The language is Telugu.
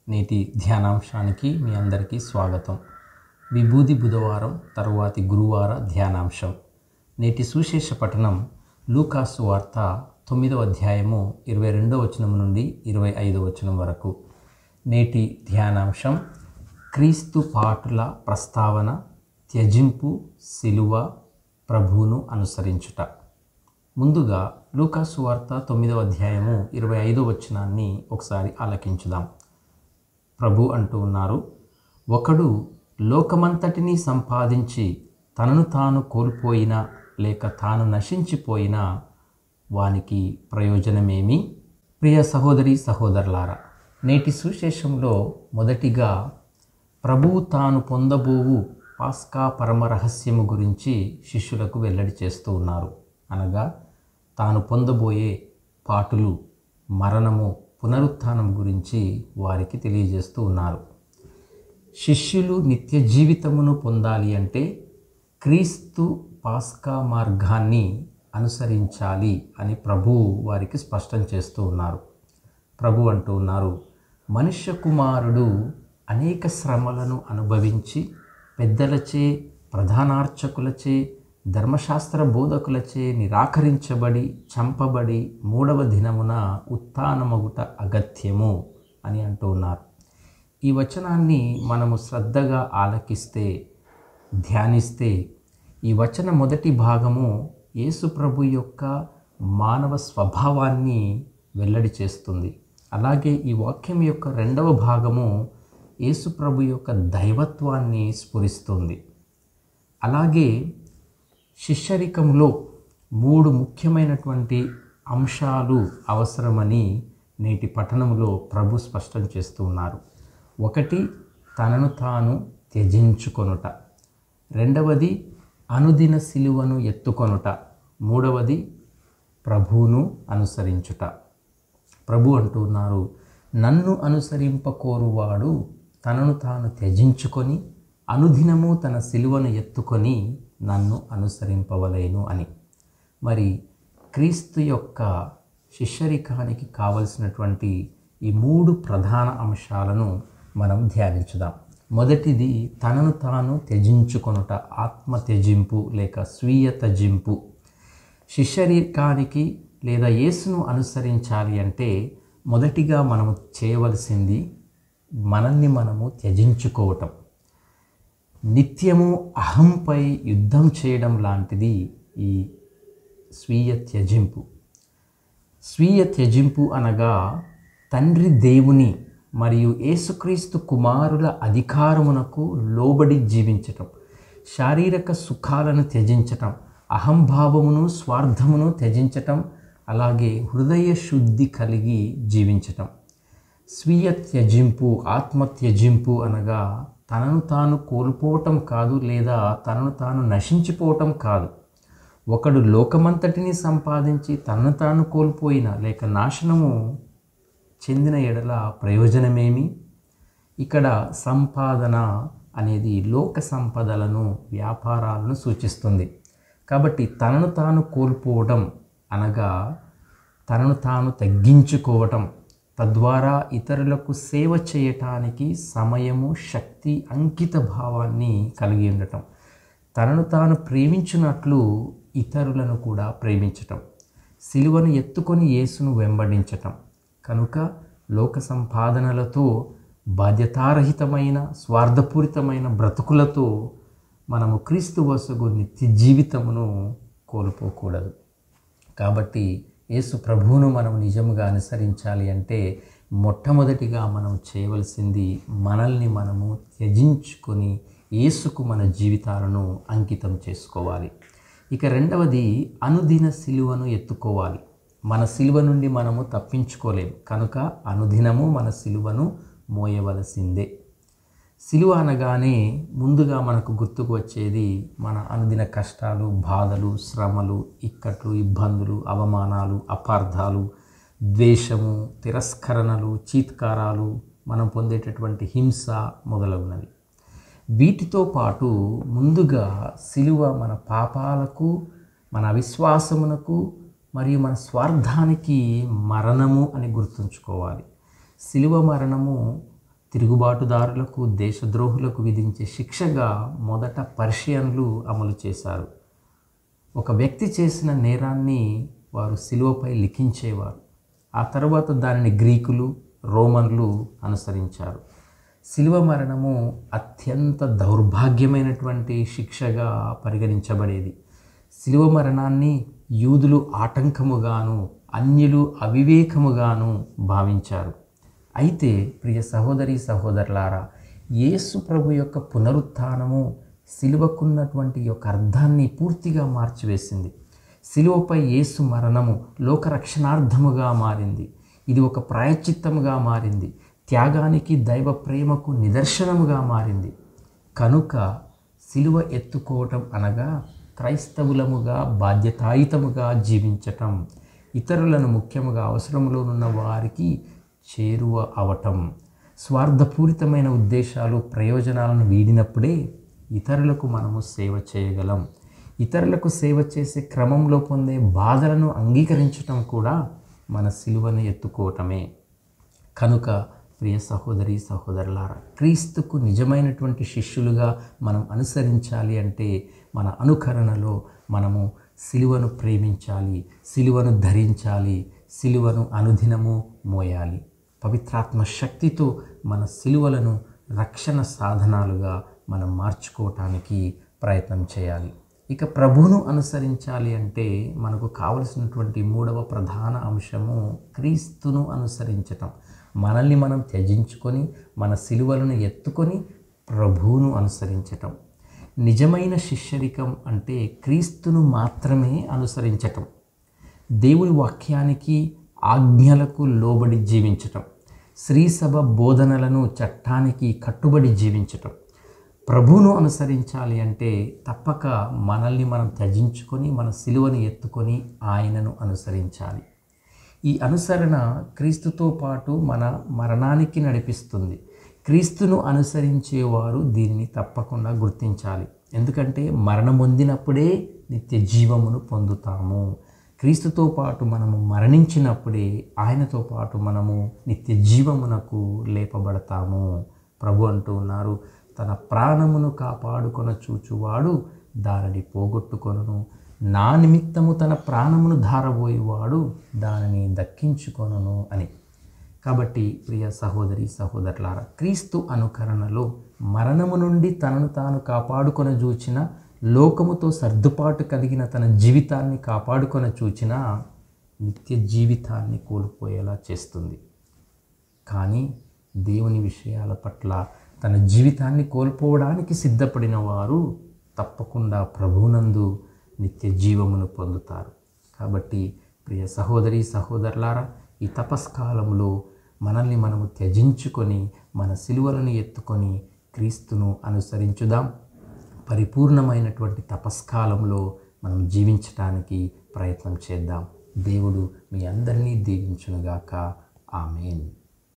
నేటి ధ్యానాంశానికి మీ అందరికీ స్వాగతం. విభూది బుధవారం తరువాతి గురువార ధ్యానాంశం. నేటి సువిశేష పఠనం లూకాసు వార్త 9వ అధ్యాయము 22వ వచనం నుండి 25వ వచనం వరకు. నేటి ధ్యానాంశం క్రీస్తు పాటుల ప్రస్తావన, త్యజింపు, సిలువ, ప్రభువును అనుసరించుట. ముందుగా లూకాసు వార్త 9వ అధ్యాయము 25వ వచనాన్ని ఒకసారి ఆలకించుదాం. ప్రభు అంటూ ఉన్నారు, ఒకడు లోకమంతటినీ సంపాదించి తనను తాను కోల్పోయినా లేక తాను నశించిపోయినా వానికి ప్రయోజనమేమి? ప్రియ సహోదరి సహోదరులారా, నేటి సువిశేషంలో మొదటిగా ప్రభువు తాను పొందబోవు పాస్కా పరమ రహస్యము గురించి శిష్యులకు వెల్లడి చేస్తూ ఉన్నారు. అనగా తాను పొందబోయే పాటులు, మరణము, పునరుత్థానం గురించి వారికి తెలియజేస్తూ ఉన్నారు. శిష్యులు నిత్య జీవితమును పొందాలి అంటే క్రీస్తు పాస్కా మార్గాన్ని అనుసరించాలి అని ప్రభువు వారికి స్పష్టం చేస్తూ ఉన్నారు. ప్రభు అంటూ ఉన్నారు, మనుష్య కుమారుడు అనేక శ్రమలను అనుభవించి పెద్దలచే, ప్రధానార్చకులచే, ధర్మశాస్త్ర బోధకులచే నిరాకరించబడి చంపబడి 3వ దినమున ఉత్థానమగుట అగత్యము అని అంటూ ఉన్నారు. ఈ వచనాన్ని మనము శ్రద్ధగా ఆలకిస్తే, ధ్యానిస్తే ఈ వచన మొదటి భాగము యేసు ప్రభు యొక్క మానవ స్వభావాన్ని వెల్లడి చేస్తుంది. అలాగే ఈ వాక్యం యొక్క 2వ భాగము యేసు ప్రభు యొక్క దైవత్వాన్ని స్ఫురిస్తుంది. అలాగే శిష్యరికంలో 3 ముఖ్యమైనటువంటి అంశాలు అవసరమని నేటి పఠనంలో ప్రభు స్పష్టం చేస్తూ ఉన్నారు. 1, తనను తాను త్యజించుకొనుట. 2వది అనుదిన సిలువను ఎత్తుకొనుట. 3వది ప్రభువును అనుసరించుట. ప్రభు అంటున్నారు, నన్ను అనుసరింపకోరువాడు తనను తాను త్యజించుకొని అనుదినము తన సిలువను ఎత్తుకొని నన్ను అనుసరింపవలేను అని. మరి క్రీస్తు యొక్క శిష్యరికానికి కావలసినటువంటి ఈ 3 ప్రధాన అంశాలను మనం ధ్యానించుదాం. మొదటిది తనను తాను త్యజించుకొనుట, ఆత్మ త్యజింపు లేక స్వీయ త్యజింపు. శిష్యరికానికి లేదా యేసును అనుసరించాలి అంటే మొదటిగా మనము చేయవలసింది మనల్ని మనము త్యజించుకోవటం. నిత్యము అహంపై యుద్ధం చేయడం లాంటిది ఈ స్వీయ త్యజింపు. స్వీయ త్యజింపు అనగా తండ్రి దేవుని మరియు యేసుక్రీస్తు కుమారుల అధికారమునకు లోబడి జీవించటం, శారీరక సుఖాలను త్యజించటం, అహంభావమును స్వార్థమును త్యజించటం, అలాగే హృదయ శుద్ధి కలిగి జీవించటం. స్వీయ త్యజింపు, ఆత్మ త్యజింపు అనగా తనను తాను కోల్పోవటం కాదు, లేదా తనను తాను నశించిపోవటం కాదు. ఒకడు లోకమంతటిని సంపాదించి తనను తాను కోల్పోయిన లేక నాశనము చెందిన ఎడల ప్రయోజనమేమి? ఇక్కడ సంపాదన అనేది లోక సంపదలను, వ్యాపారాలను సూచిస్తుంది. కాబట్టి తనను తాను కోల్పోవడం అనగా తనను తాను తగ్గించుకోవటం, తద్వారా ఇతరులకు సేవ చేయటానికి సమయము, శక్తి, అంకిత భావాన్ని కలిగి ఉండటం, తనను తాను ప్రేమించినట్లు ఇతరులను కూడా ప్రేమించటం, సిలువను ఎత్తుకొని యేసును వెంబడించటం. కనుక లోక సంపాదనలతో, బాధ్యతారహితమైన స్వార్థపూరితమైన బ్రతుకులతో మనము క్రీస్తు వసగు నిత్య జీవితమును కోల్పోకూడదు. కాబట్టి యేసు ప్రభువును మనం నిజముగా అనుసరించాలి అంటే మొట్టమొదటిగా మనం చేయవలసింది మనల్ని మనము త్యజించుకొని యేసుకు మన జీవితాలను అంకితం చేసుకోవాలి. ఇక 2వది అనుదిన సిలువను ఎత్తుకోవాలి. మన సిలువ నుండి మనము తప్పించుకోలేము కనుక అనుదినము మన సిలువను మోయవలసిందే. సిలువ అనగానే ముందుగా మనకు గుర్తుకు వచ్చేది మన అనుదిన కష్టాలు, బాధలు, శ్రమలు, ఇక్కట్లు, ఇబ్బందులు, అవమానాలు, అపార్థాలు, ద్వేషము, తిరస్కరణలు, చీత్కారాలు, మనం పొందేటటువంటి హింస మొదలగునవి. వీటితో పాటు ముందుగా సిలువ మన పాపాలకు, మన అవిశ్వాసమునకు మరియు మన స్వార్థానికి మరణము అని గుర్తుంచుకోవాలి. సిలువ మరణము తిరుగుబాటుదారులకు, దేశద్రోహులకు విధించే శిక్షగా మొదట పర్షియన్లు అమలు చేశారు. ఒక వ్యక్తి చేసిన నేరాన్ని వారు శిలువపై లిఖించేవారు. ఆ తర్వాత దానిని గ్రీకులు, రోమన్లు అనుసరించారు. శిలువ మరణము అత్యంత దౌర్భాగ్యమైనటువంటి శిక్షగా పరిగణించబడేది. శిలువ మరణాన్ని యూదులు ఆటంకముగాను, అన్యులు అవివేకముగాను భావించారు. అయితే ప్రియ సహోదరి సహోదరులారా, యేసు ప్రభు యొక్క పునరుత్థానము శిలువకున్నటువంటి యొక్క అర్థాన్ని పూర్తిగా మార్చివేసింది. శిలువపై యేసు మరణము లోకరక్షణార్థముగా మారింది. ఇది ఒక ప్రాయశ్చిత్తముగా మారింది. త్యాగానికి, దైవ ప్రేమకు నిదర్శనముగా మారింది. కనుక శిలువ ఎత్తుకోవటం అనగా క్రైస్తవులముగా బాధ్యతాయుతముగా జీవించటం, ఇతరులను ముఖ్యముగా అవసరంలోనున్న వారికి చేరువ అవటం. స్వార్థపూరితమైన ఉద్దేశాలు, ప్రయోజనాలను వీడినప్పుడే ఇతరులకు మనము సేవ చేయగలం. ఇతరులకు సేవ చేసే క్రమంలో పొందే బాధలను అంగీకరించటం కూడా మన సిలువను ఎత్తుకోవటమే. కనుక ప్రియ సహోదరి సహోదరులారా, క్రీస్తుకు నిజమైనటువంటి శిష్యులుగా మనం అనుసరించాలి అంటే మన అనుకరణలో మనము సిలువను ప్రేమించాలి, సిలువను ధరించాలి, సిలువను అనుదినము మోయాలి. పవిత్రాత్మ శక్తితో మన సిలువలను రక్షణ సాధనాలుగా మనం మార్చుకోవటానికి ప్రయత్నం చేయాలి. ఇక ప్రభువును అనుసరించాలి అంటే మనకు కావలసినటువంటి మూడవ ప్రధాన అంశము క్రీస్తును అనుసరించటం. మనల్ని మనం త్యజించుకొని మన సిలువలను ఎత్తుకొని ప్రభువును అనుసరించటం. నిజమైన శిష్యరికం అంటే క్రీస్తును మాత్రమే అనుసరించటం, దేవుని వాక్యానికి, ఆజ్ఞలకు లోబడి జీవించటం, శ్రీసభ బోధనలను, చట్టానికి కట్టుబడి జీవించటం. ప్రభువును అనుసరించాలి అంటే తప్పక మనల్ని మనం త్యజించుకొని మన సిలువను ఎత్తుకొని ఆయనను అనుసరించాలి. ఈ అనుసరణ క్రీస్తుతో పాటు మన మరణానికి నడిపిస్తుంది. క్రీస్తును అనుసరించేవారు దీనిని తప్పకుండా గుర్తించాలి. ఎందుకంటే మరణం పొందినప్పుడే నిత్య జీవమును పొందుతాము. క్రీస్తుతో పాటు మనము మరణించినప్పుడే ఆయనతో పాటు మనము నిత్య జీవమునకు లేపబడతాము. ప్రభు అంటూ ఉన్నారు, తన ప్రాణమును కాపాడుకొన చూచువాడు దానిని పోగొట్టుకొనును, నా నిమిత్తము తన ప్రాణమును ధారబోయేవాడు దానిని దక్కించుకొనును అని. కాబట్టి ప్రియ సహోదరి సహోదరులారా, క్రీస్తు అనుకరణలో మరణము నుండి తనను తాను కాపాడుకొన చూచిన, లోకముతో సర్దుపాటు కలిగిన తన జీవితాన్ని కాపాడుకొన చూచిన నిత్య జీవితాన్ని కోల్పోయేలా చేస్తుంది. కానీ దేవుని విషయాల పట్ల తన జీవితాన్ని కోల్పోవడానికి సిద్ధపడిన వారు తప్పకుండా ప్రభువునందు నిత్య జీవమును పొందుతారు. కాబట్టి ప్రియ సహోదరి సహోదరులారా, ఈ తపస్కాలంలో మనల్ని మనము త్యజించుకొని మన సిలువలను ఎత్తుకొని క్రీస్తును అనుసరించుదాం. పరిపూర్ణమైనటువంటి తపస్కాలంలో మనం జీవించటానికి ప్రయత్నం చేద్దాం. దేవుడు మీ అందరినీ దీవించునుగాక. ఆమేన్.